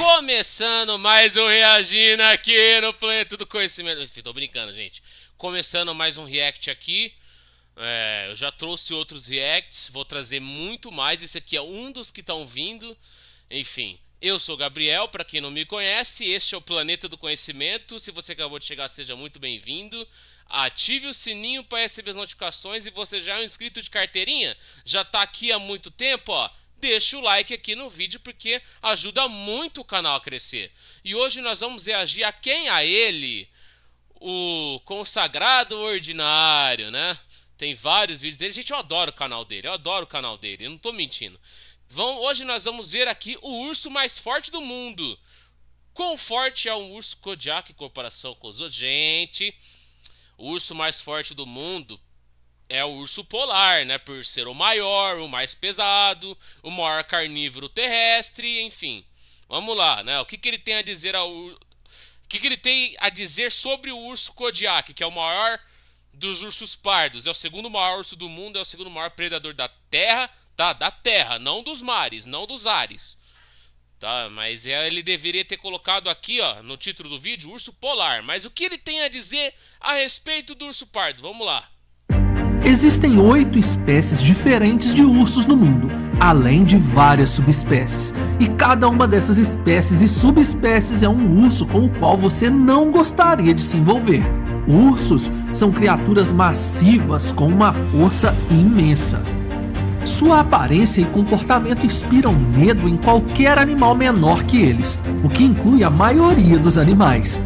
Começando mais um Reagindo aqui no Planeta do Conhecimento. Enfim, tô brincando, gente. Começando mais um react aqui. Eu já trouxe outros reacts, vou trazer muito mais. Esse aqui é um dos que estão vindo. Enfim, eu sou o Gabriel, para quem não me conhece. Este é o Planeta do Conhecimento. Se você acabou de chegar, seja muito bem-vindo. Ative o sininho para receber as notificações. E você já é um inscrito de carteirinha? Já tá aqui há muito tempo, ó. Deixa o like aqui no vídeo porque ajuda muito o canal a crescer. E hoje nós vamos reagir a quem? A ele, o consagrado ordinário, né? Tem vários vídeos dele. Gente, eu adoro o canal dele. Eu não tô mentindo. Hoje nós vamos ver aqui o urso mais forte do mundo. Quão forte é um urso Kodiak em comparação com os outros? Gente, o urso mais forte do mundo é o urso polar, né? Por ser o maior, o mais pesado, o maior carnívoro terrestre, enfim. Vamos lá, né? O que ele tem a dizer o que ele tem a dizer sobre o urso Kodiak, que é o maior dos ursos pardos, é o segundo maior urso do mundo, é o segundo maior predador da terra, tá? Da terra, não dos mares, não dos ares. Tá, mas ele deveria ter colocado aqui, ó, no título do vídeo, urso polar. Mas o que ele tem a dizer a respeito do urso pardo? Vamos lá. Existem 8 espécies diferentes de ursos no mundo, além de várias subespécies. E cada uma dessas espécies e subespécies é um urso com o qual você não gostaria de se envolver. Ursos são criaturas massivas com uma força imensa. Sua aparência e comportamento inspiram medo em qualquer animal menor que eles, o que inclui a maioria dos animais.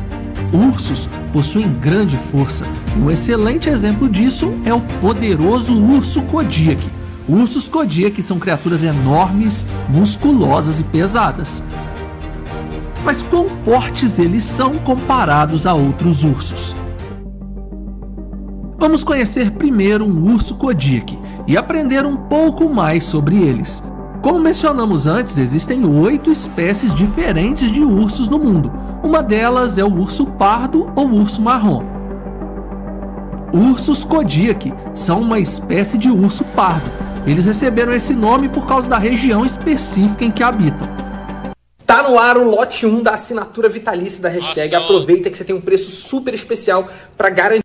Ursos possuem grande força, e um excelente exemplo disso é o poderoso urso Kodiak. Ursos Kodiak são criaturas enormes, musculosas e pesadas. Mas quão fortes eles são comparados a outros ursos? Vamos conhecer primeiro um urso Kodiak e aprender um pouco mais sobre eles. Como mencionamos antes, existem 8 espécies diferentes de ursos no mundo. Uma delas é o urso pardo ou urso marrom. Ursos Kodiak são uma espécie de urso pardo. Eles receberam esse nome por causa da região específica em que habitam. Tá no ar o lote 1 da assinatura vitalícia da hashtag. Nossa. Aproveita que você tem um preço super especial para garantir.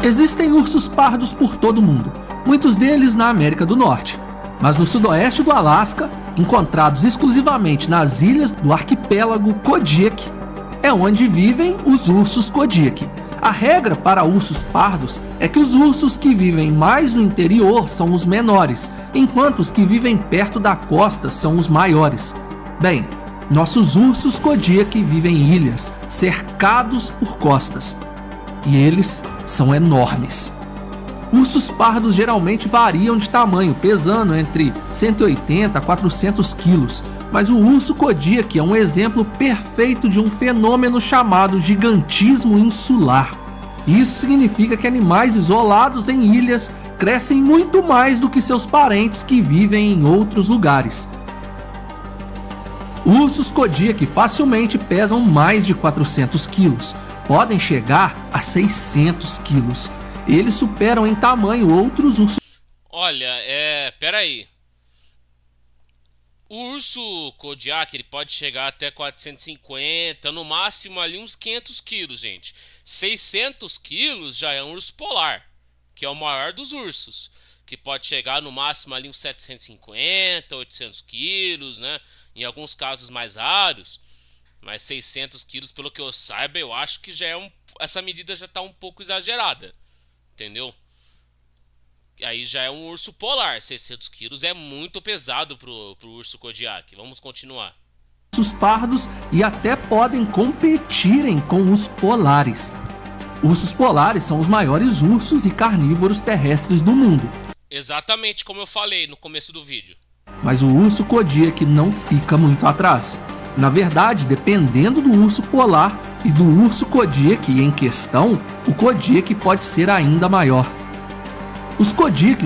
Existem ursos pardos por todo o mundo, muitos deles na América do Norte. Mas no sudoeste do Alasca, encontrados exclusivamente nas ilhas do arquipélago Kodiak, é onde vivem os ursos Kodiak. A regra para ursos pardos é que os ursos que vivem mais no interior são os menores, enquanto os que vivem perto da costa são os maiores. Bem, nossos ursos Kodiak vivem em ilhas, cercados por costas. E eles são enormes. Ursos pardos geralmente variam de tamanho, pesando entre 180 a 400 quilos, mas o urso Kodiak é um exemplo perfeito de um fenômeno chamado gigantismo insular. Isso significa que animais isolados em ilhas crescem muito mais do que seus parentes que vivem em outros lugares. Ursos Kodiak facilmente pesam mais de 400 quilos, podem chegar a 600 quilos. Eles superam em tamanho outros ursos. Olha, pera aí. O urso Kodiak, ele pode chegar até 450, no máximo ali uns 500 quilos, gente. 600 quilos já é um urso polar, que é o maior dos ursos, que pode chegar no máximo ali uns 750, 800 quilos, né? Em alguns casos mais raros. Mas 600 quilos, pelo que eu saiba, eu acho que já essa medida já está um pouco exagerada. Entendeu? Aí já é um urso polar. 600 quilos é muito pesado pro urso Kodiak. Vamos continuar. Ursos pardos e até podem competirem com os polares. Ursos polares são os maiores ursos e carnívoros terrestres do mundo. Exatamente como eu falei no começo do vídeo. Mas o urso Kodiak não fica muito atrás. Na verdade, dependendo do urso polar e do urso Kodiak em questão, o Kodiak pode ser ainda maior. Os Kodiak...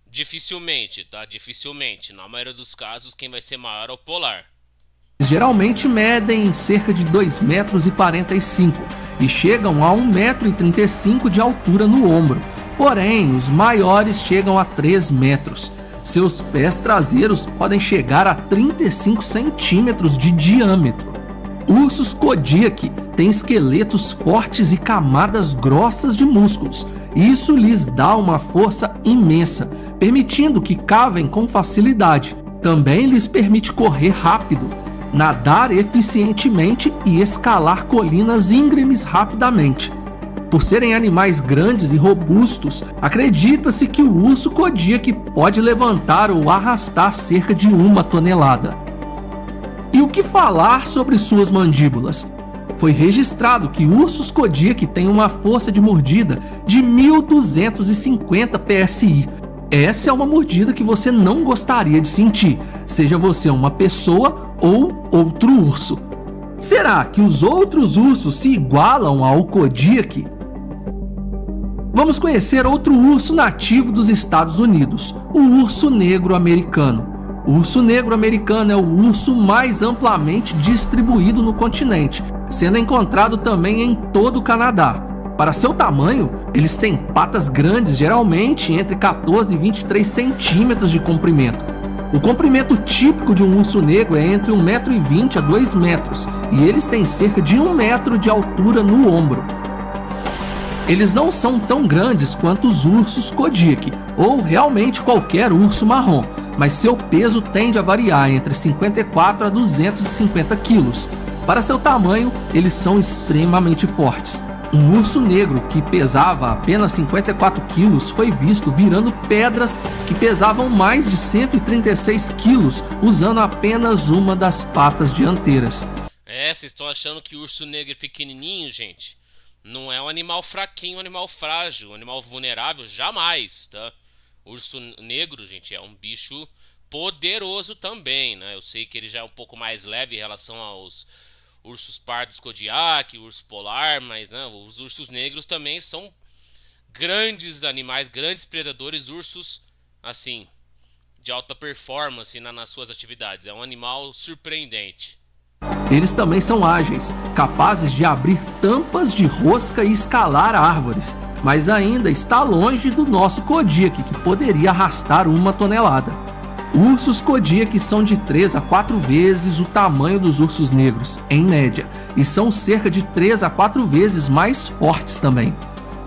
Dificilmente, tá? Dificilmente. Na maioria dos casos, quem vai ser maior é o polar. Geralmente medem cerca de 2,45 m e chegam a 1,35 m de altura no ombro. Porém, os maiores chegam a 3 metros. Seus pés traseiros podem chegar a 35 centímetros de diâmetro. Ursos Kodiak têm esqueletos fortes e camadas grossas de músculos. Isso lhes dá uma força imensa, permitindo que cavem com facilidade. Também lhes permite correr rápido, nadar eficientemente e escalar colinas íngremes rapidamente. Por serem animais grandes e robustos, acredita-se que o urso Kodiak pode levantar ou arrastar cerca de 1 tonelada. E o que falar sobre suas mandíbulas? Foi registrado que ursos Kodiak têm uma força de mordida de 1.250 PSI. Essa é uma mordida que você não gostaria de sentir, seja você uma pessoa ou outro urso. Será que os outros ursos se igualam ao Kodiak? Vamos conhecer outro urso nativo dos Estados Unidos, o urso negro americano. O urso negro americano é o urso mais amplamente distribuído no continente, sendo encontrado também em todo o Canadá. Para seu tamanho, eles têm patas grandes, geralmente entre 14 e 23 centímetros de comprimento. O comprimento típico de um urso negro é entre 1,20 m a 2 metros, e eles têm cerca de 1 metro de altura no ombro. Eles não são tão grandes quanto os ursos Kodiak, ou realmente qualquer urso marrom, mas seu peso tende a variar entre 54 a 250 quilos. Para seu tamanho, eles são extremamente fortes. Um urso negro que pesava apenas 54 quilos foi visto virando pedras que pesavam mais de 136 quilos, usando apenas uma das patas dianteiras. Vocês estão achando que o urso negro é pequenininho, gente? Não é um animal fraquinho, um animal frágil, um animal vulnerável, jamais, tá? O urso negro, gente, é um bicho poderoso também, né? Eu sei que ele já é um pouco mais leve em relação aos ursos pardos Kodiak, urso polar, mas né, os ursos negros também são grandes animais, grandes predadores, ursos, assim, de alta performance nas suas atividades. É um animal surpreendente. Eles também são ágeis, capazes de abrir tampas de rosca e escalar árvores, mas ainda está longe do nosso Kodiak, que poderia arrastar 1 tonelada. Ursos Kodiak são de 3 a 4 vezes o tamanho dos ursos negros, em média, e são cerca de 3 a 4 vezes mais fortes também.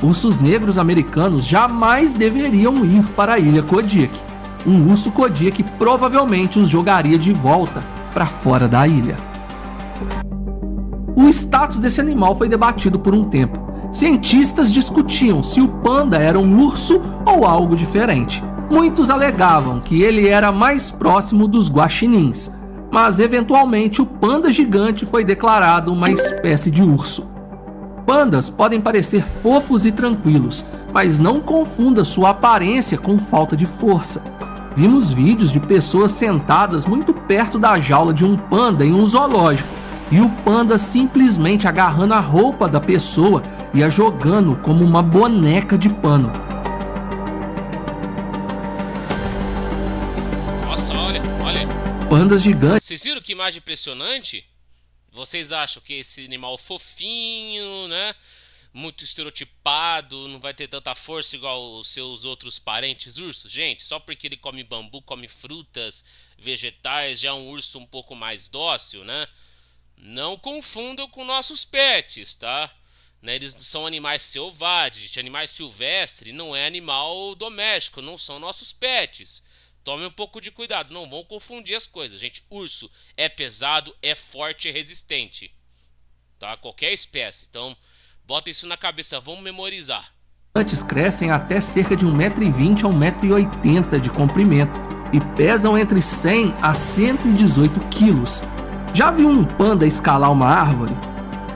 Ursos negros americanos jamais deveriam ir para a ilha Kodiak. Um urso Kodiak provavelmente os jogaria de volta para fora da ilha. O status desse animal foi debatido por um tempo. Cientistas discutiam se o panda era um urso ou algo diferente. Muitos alegavam que ele era mais próximo dos guaxinins, mas eventualmente o panda gigante foi declarado uma espécie de urso. Pandas podem parecer fofos e tranquilos, mas não confunda sua aparência com falta de força. Vimos vídeos de pessoas sentadas muito perto da jaula de um panda em um zoológico, e o panda simplesmente agarrando a roupa da pessoa e a jogando como uma boneca de pano. Nossa, olha. Pandas gigantes. Vocês viram que imagem impressionante? Vocês acham que esse animal fofinho, né? Muito estereotipado, não vai ter tanta força igual os seus outros parentes ursos? Gente, só porque ele come bambu, come frutas, vegetais, já é um urso um pouco mais dócil, né? Não confundam com nossos pets, tá? Né? Eles são animais selvagens, animais silvestres, não é animal doméstico, não são nossos pets. Tome um pouco de cuidado, não vão confundir as coisas, gente. Urso é pesado, é forte e resistente, tá? Qualquer espécie. Então, bota isso na cabeça, vamos memorizar. Antes crescem até cerca de 1,20 m a 1,80 m de comprimento e pesam entre 100 a 118 quilos. Já viu um panda escalar uma árvore?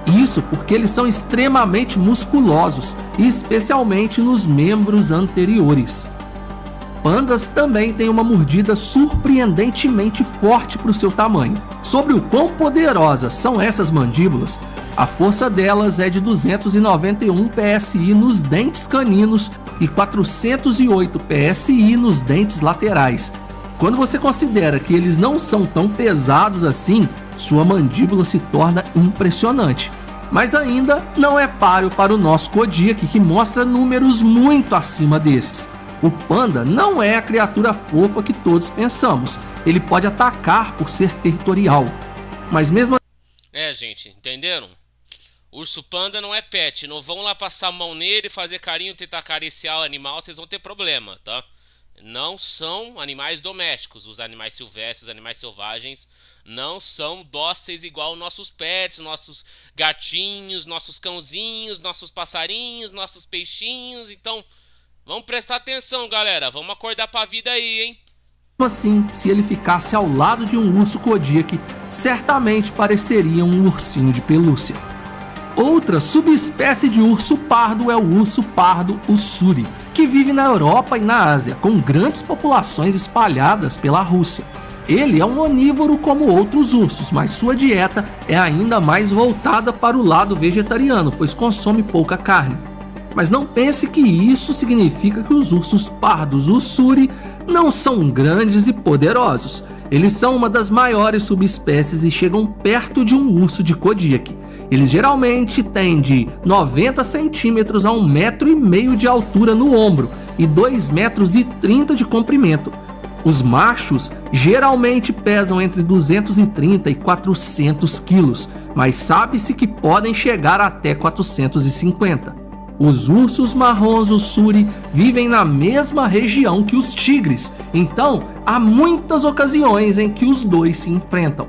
Isso porque eles são extremamente musculosos, especialmente nos membros anteriores. Pandas também têm uma mordida surpreendentemente forte para o seu tamanho. Sobre o quão poderosas são essas mandíbulas, a força delas é de 291 PSI nos dentes caninos e 408 PSI nos dentes laterais. Quando você considera que eles não são tão pesados assim, sua mandíbula se torna impressionante. Mas ainda não é páreo para o nosso Kodiak, que mostra números muito acima desses. O panda não é a criatura fofa que todos pensamos. Ele pode atacar por ser territorial. Mas mesmo gente, entenderam? Urso panda não é pet, não vão lá passar a mão nele, fazer carinho, tentar acariciar o animal, vocês vão ter problema, tá? Não são animais domésticos, os animais silvestres, os animais selvagens não são dóceis igual nossos pets, nossos gatinhos, nossos cãozinhos, nossos passarinhos, nossos peixinhos. Então, vamos prestar atenção, galera, vamos acordar pra vida aí, hein? Assim, se ele ficasse ao lado de um urso Kodiak, certamente pareceria um ursinho de pelúcia. Outra subespécie de urso pardo é o urso pardo ussuri, que vive na Europa e na Ásia, com grandes populações espalhadas pela Rússia. Ele é um onívoro como outros ursos, mas sua dieta é ainda mais voltada para o lado vegetariano, pois consome pouca carne. Mas não pense que isso significa que os ursos pardos ussuri não são grandes e poderosos. Eles são uma das maiores subespécies e chegam perto de um urso de Kodiak. Eles geralmente têm de 90 centímetros a 1,5 metro de altura no ombro e 2,30 metros de comprimento. Os machos geralmente pesam entre 230 e 400 quilos, mas sabe-se que podem chegar até 450. Os ursos marrons ussuri vivem na mesma região que os tigres, então há muitas ocasiões em que os dois se enfrentam.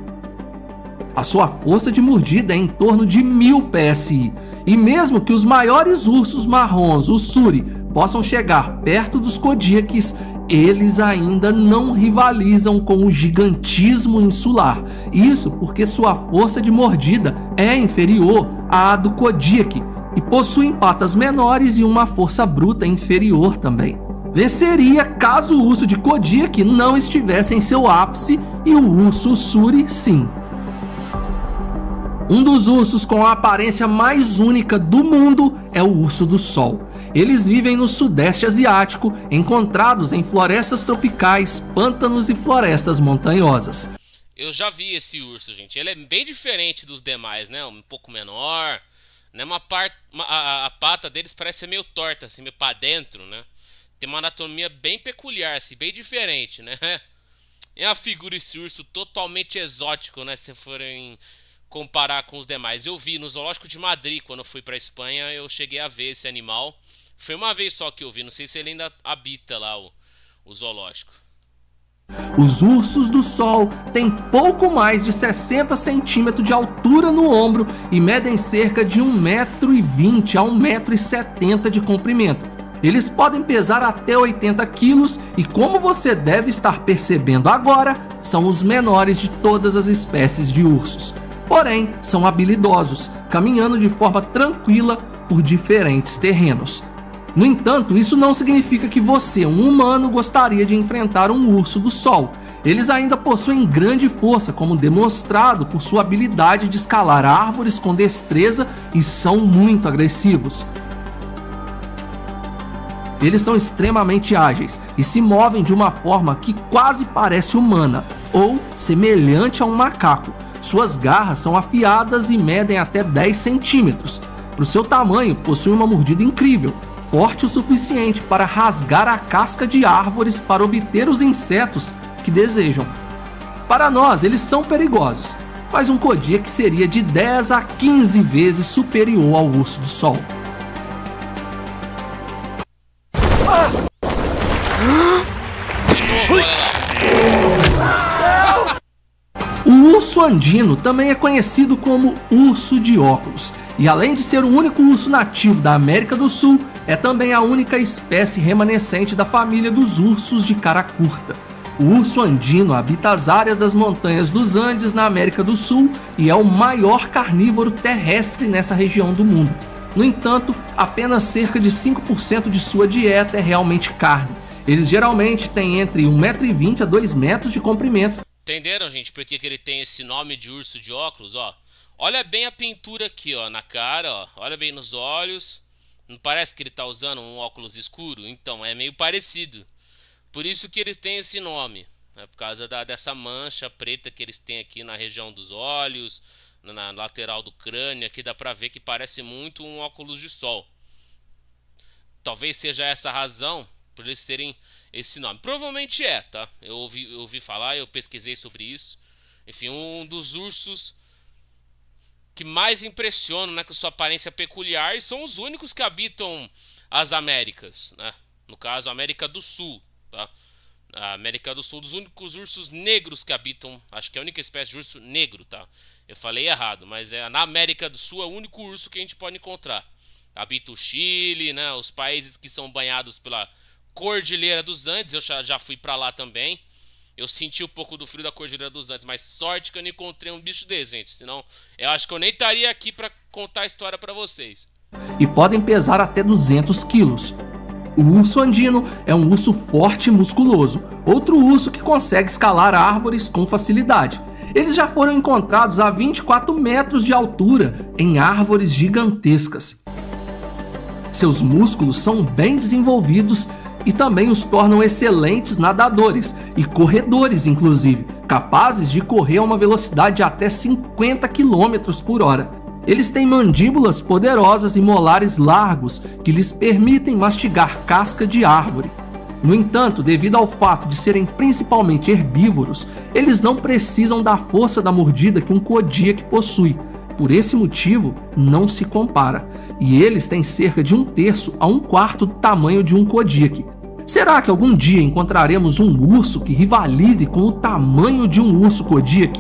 A sua força de mordida é em torno de 1000 PSI, e mesmo que os maiores ursos marrons ussuri possam chegar perto dos Kodiaks, eles ainda não rivalizam com o gigantismo insular. Isso porque sua força de mordida é inferior à do Kodiak e possuem patas menores e uma força bruta inferior também. Venceria caso o urso de Kodiak não estivesse em seu ápice e o urso ussuri sim. Um dos ursos com a aparência mais única do mundo é o urso do sol. Eles vivem no sudeste asiático, encontrados em florestas tropicais, pântanos e florestas montanhosas. Eu já vi esse urso, gente. Ele é bem diferente dos demais, né? Um pouco menor, né? A pata deles parece ser meio torta, assim, meio pra dentro, né? Tem uma anatomia bem peculiar, assim, bem diferente, né? É uma figura esse urso totalmente exótico, né? Se forem comparar com os demais. Eu vi no Zoológico de Madrid, quando eu fui pra Espanha, eu cheguei a ver esse animal. Foi uma vez só que eu vi, não sei se ele ainda habita lá o zoológico. Os ursos do sol têm pouco mais de 60 centímetros de altura no ombro e medem cerca de 1,20 metro a 1,70 metro de comprimento. Eles podem pesar até 80 quilos e, como você deve estar percebendo agora, são os menores de todas as espécies de ursos. Porém, são habilidosos, caminhando de forma tranquila por diferentes terrenos. No entanto, isso não significa que você, um humano, gostaria de enfrentar um urso do sol. Eles ainda possuem grande força, como demonstrado por sua habilidade de escalar árvores com destreza e são muito agressivos. Eles são extremamente ágeis e se movem de uma forma que quase parece humana, ou semelhante a um macaco. Suas garras são afiadas e medem até 10 centímetros. Para o seu tamanho, possui uma mordida incrível, forte o suficiente para rasgar a casca de árvores para obter os insetos que desejam. Para nós, eles são perigosos, mas um Kodiak seria de 10 a 15 vezes superior ao urso do sol. O urso andino também é conhecido como urso de óculos, e além de ser o único urso nativo da América do Sul, é também a única espécie remanescente da família dos ursos de cara curta. O urso andino habita as áreas das montanhas dos Andes na América do Sul e é o maior carnívoro terrestre nessa região do mundo. No entanto, apenas cerca de 5% de sua dieta é realmente carne. Eles geralmente têm entre 1,20 metro a 2 metros de comprimento. Entenderam, gente, por que ele tem esse nome de urso de óculos, ó? Olha bem a pintura aqui, ó, na cara, ó. Olha bem nos olhos. Não parece que ele tá usando um óculos escuro? Então, é meio parecido. Por isso que eles têm esse nome, né? Por causa dessa mancha preta que eles têm aqui na região dos olhos, na lateral do crânio. Aqui dá pra ver que parece muito um óculos de sol. Talvez seja essa a razão por eles terem esse nome. Provavelmente é, tá? Eu ouvi falar, eu pesquisei sobre isso. Enfim, um dos ursos que mais impressionam, né, com sua aparência peculiar, e são os únicos que habitam as Américas, né? No caso, a América do Sul, tá? A América do Sul, dos únicos ursos negros que habitam, acho que é a única espécie de urso negro, tá? Eu falei errado, mas na América do Sul é o único urso que a gente pode encontrar. Habita o Chile, né? Os países que são banhados pela Cordilheira dos Andes, eu já fui pra lá também. Eu senti um pouco do frio da Cordilheira dos Andes, mas sorte que eu não encontrei um bicho desse, gente. Senão, eu acho que eu nem estaria aqui pra contar a história pra vocês. E podem pesar até 200 quilos. O urso andino é um urso forte e musculoso, outro urso que consegue escalar árvores com facilidade. Eles já foram encontrados a 24 metros de altura em árvores gigantescas. Seus músculos são bem desenvolvidos e também os tornam excelentes nadadores e corredores, inclusive, capazes de correr a uma velocidade de até 50 km por hora. Eles têm mandíbulas poderosas e molares largos que lhes permitem mastigar casca de árvore. No entanto, devido ao fato de serem principalmente herbívoros, eles não precisam da força da mordida que um Kodiak possui. Por esse motivo, não se compara. E eles têm cerca de 1/3 a 1/4 do tamanho de um Kodiak. Será que algum dia encontraremos um urso que rivalize com o tamanho de um urso Kodiak?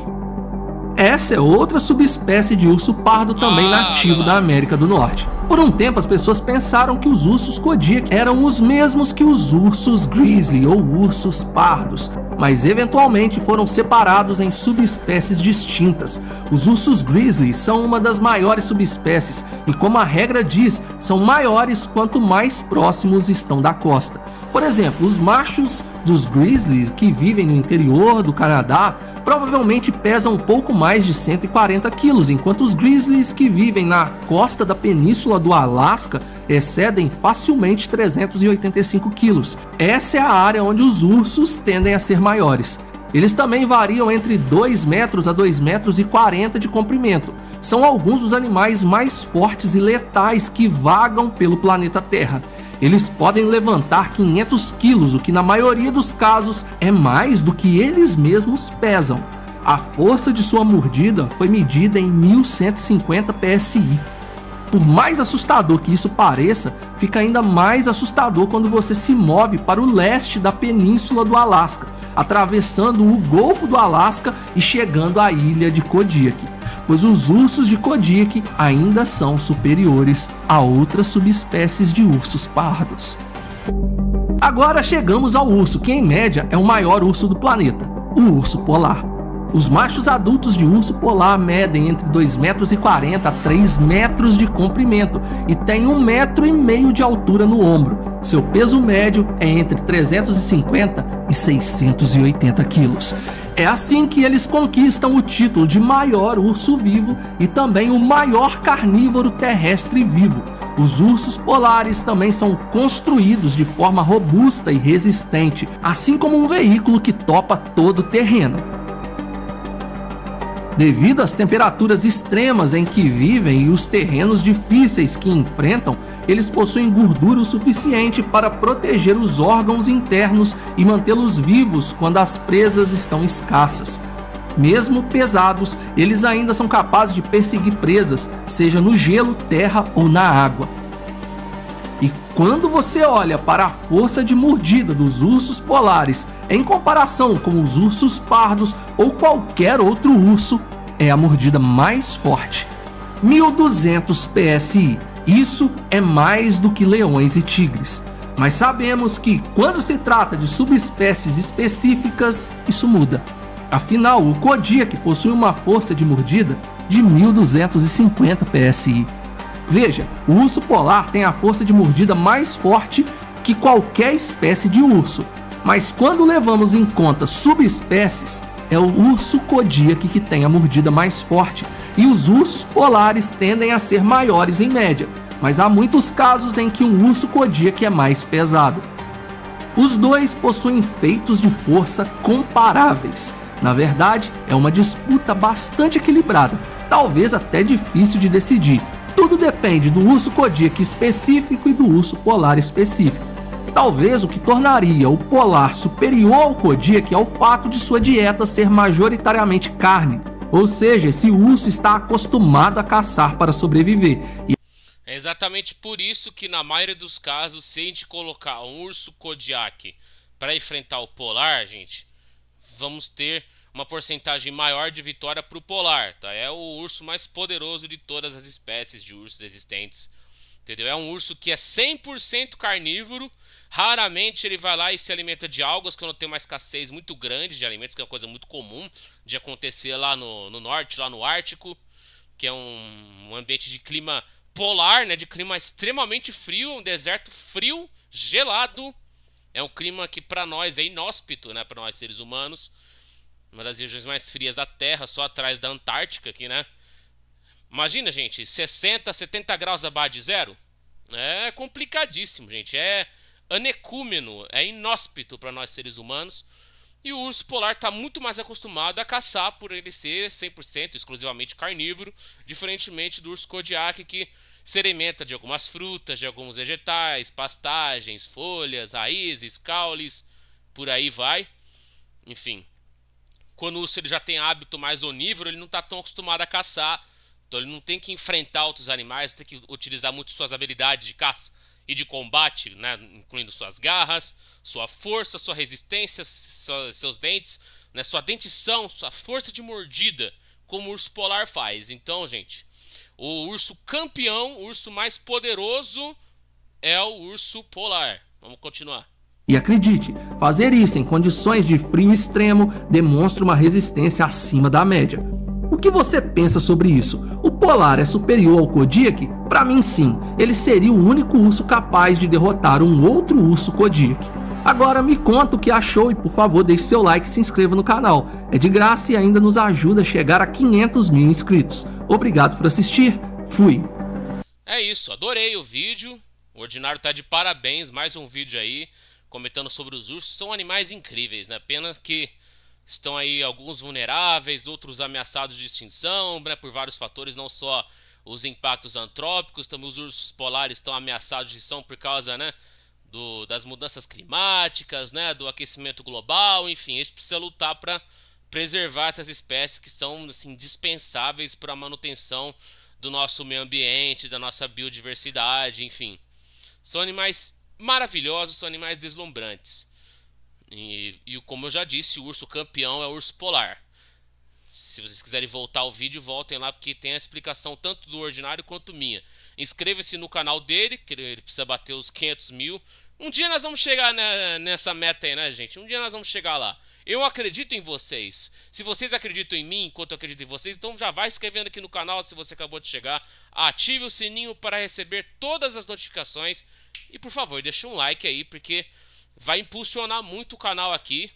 Essa é outra subespécie de urso pardo também nativo da América do Norte. Por um tempo as pessoas pensaram que os ursos Kodiak eram os mesmos que os ursos grizzly ou ursos pardos, mas eventualmente foram separados em subespécies distintas. Os ursos grizzly são uma das maiores subespécies e, como a regra diz, são maiores quanto mais próximos estão da costa. Por exemplo, os machos dos grizzlies que vivem no interior do Canadá provavelmente pesam um pouco mais de 140 quilos, enquanto os grizzlies que vivem na costa da península do Alasca excedem facilmente 385 quilos. Essa é a área onde os ursos tendem a ser maiores. Eles também variam entre 2 metros a 2,40 metros de comprimento. São alguns dos animais mais fortes e letais que vagam pelo planeta Terra. Eles podem levantar 500 quilos, o que na maioria dos casos é mais do que eles mesmos pesam. A força de sua mordida foi medida em 1150 PSI. Por mais assustador que isso pareça, fica ainda mais assustador quando você se move para o leste da península do Alasca, atravessando o Golfo do Alasca e chegando à ilha de Kodiak, pois os ursos de Kodiak ainda são superiores a outras subespécies de ursos pardos. Agora chegamos ao urso que em média é o maior urso do planeta, o urso polar. Os machos adultos de urso polar medem entre 2,40 metros a 3 metros de comprimento e têm 1,5 metro de altura no ombro. Seu peso médio é entre 350 e 680 quilos. É assim que eles conquistam o título de maior urso vivo e também o maior carnívoro terrestre vivo. Os ursos polares também são construídos de forma robusta e resistente, assim como um veículo que topa todo o terreno. Devido às temperaturas extremas em que vivem e os terrenos difíceis que enfrentam, eles possuem gordura o suficiente para proteger os órgãos internos e mantê-los vivos quando as presas estão escassas. Mesmo pesados, eles ainda são capazes de perseguir presas, seja no gelo, terra ou na água. E quando você olha para a força de mordida dos ursos polares em comparação com os ursos pardos ou qualquer outro urso, é a mordida mais forte. 1200 PSI. Isso é mais do que leões e tigres. Mas sabemos que quando se trata de subespécies específicas, isso muda. Afinal, o Kodiak possui uma força de mordida de 1250 PSI. Veja, o urso polar tem a força de mordida mais forte que qualquer espécie de urso, mas quando levamos em conta subespécies, é o urso Kodiak que tem a mordida mais forte, e os ursos polares tendem a ser maiores em média, mas há muitos casos em que um urso Kodiak é mais pesado. Os dois possuem feitos de força comparáveis. Na verdade, é uma disputa bastante equilibrada, talvez até difícil de decidir. Tudo depende do urso Kodiak específico e do urso polar específico. Talvez o que tornaria o polar superior ao Kodiak é o fato de sua dieta ser majoritariamente carne. Ou seja, esse urso está acostumado a caçar para sobreviver. É exatamente por isso que na maioria dos casos, se a gente colocar um urso Kodiak para enfrentar o polar, gente, vamos ter uma porcentagem maior de vitória para o polar, tá? É o urso mais poderoso de todas as espécies de ursos existentes, entendeu? É um urso que é 100% carnívoro. Raramente ele vai lá e se alimenta de algas quando tem uma escassez muito grande de alimentos, que é uma coisa muito comum de acontecer lá no norte, lá no Ártico, que é um ambiente de clima polar, né, de clima extremamente frio, um deserto frio, gelado. É um clima que para nós é inóspito, né, para nós seres humanos. Uma das regiões mais frias da Terra, só atrás da Antártica aqui, né? Imagina, gente, 60, 70 graus abaixo de zero. É complicadíssimo, gente. É anecúmeno, é inóspito para nós seres humanos. E o urso polar está muito mais acostumado a caçar por ele ser 100% exclusivamente carnívoro, diferentemente do urso Kodiak, que se alimenta de algumas frutas, de alguns vegetais, pastagens, folhas, raízes, caules, por aí vai. Enfim, quando o urso ele já tem hábito mais onívoro, ele não está tão acostumado a caçar, então ele não tem que enfrentar outros animais, não tem que utilizar muito suas habilidades de caça e de combate, né, incluindo suas garras, sua força, sua resistência, seus dentes, né, sua dentição, sua força de mordida, como o urso polar faz. Então, gente, o urso campeão, o urso mais poderoso é o urso polar. Vamos continuar. E acredite, fazer isso em condições de frio extremo demonstra uma resistência acima da média. O que você pensa sobre isso? O polar é superior ao Kodiak? Para mim sim, ele seria o único urso capaz de derrotar um outro urso Kodiak. Agora me conta o que achou e por favor deixe seu like e se inscreva no canal. É de graça e ainda nos ajuda a chegar a 500 mil inscritos. Obrigado por assistir, fui! É isso, adorei o vídeo, o Ordinário tá de parabéns, mais um vídeo aí, comentando sobre os ursos. São animais incríveis, né? Pena que estão aí alguns vulneráveis, outros ameaçados de extinção, né, por vários fatores, não só os impactos antrópicos, também os ursos polares estão ameaçados de extinção por causa, né, das mudanças climáticas, né, do aquecimento global, enfim, a gente precisa lutar para preservar essas espécies que são assim, indispensáveis para a manutenção do nosso meio ambiente, da nossa biodiversidade, enfim. São animais maravilhosos, são animais deslumbrantes. E como eu já disse, o urso campeão é o urso polar. Se vocês quiserem voltar ao vídeo, voltem lá, porque tem a explicação tanto do Ordinário quanto minha. Inscreva-se no canal dele, que ele precisa bater os 500 mil. Um dia nós vamos chegar nessa meta aí, né, gente? Um dia nós vamos chegar lá. Eu acredito em vocês. Se vocês acreditam em mim, enquanto eu acredito em vocês, então já vai inscrevendo aqui no canal se você acabou de chegar. Ative o sininho para receber todas as notificações. E por favor, deixa um like aí, porque vai impulsionar muito o canal aqui.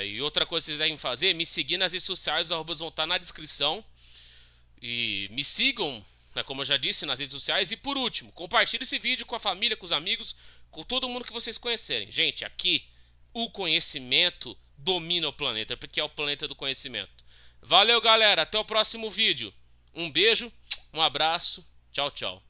E outra coisa que vocês devem fazer é me seguir nas redes sociais, os arrobas vão estar na descrição. E me sigam, né, como eu já disse, nas redes sociais. E por último, compartilhe esse vídeo com a família, com os amigos, com todo mundo que vocês conhecerem. Gente, aqui o conhecimento domina o planeta, porque é o planeta do conhecimento. Valeu, galera, até o próximo vídeo. Um beijo, um abraço, tchau, tchau.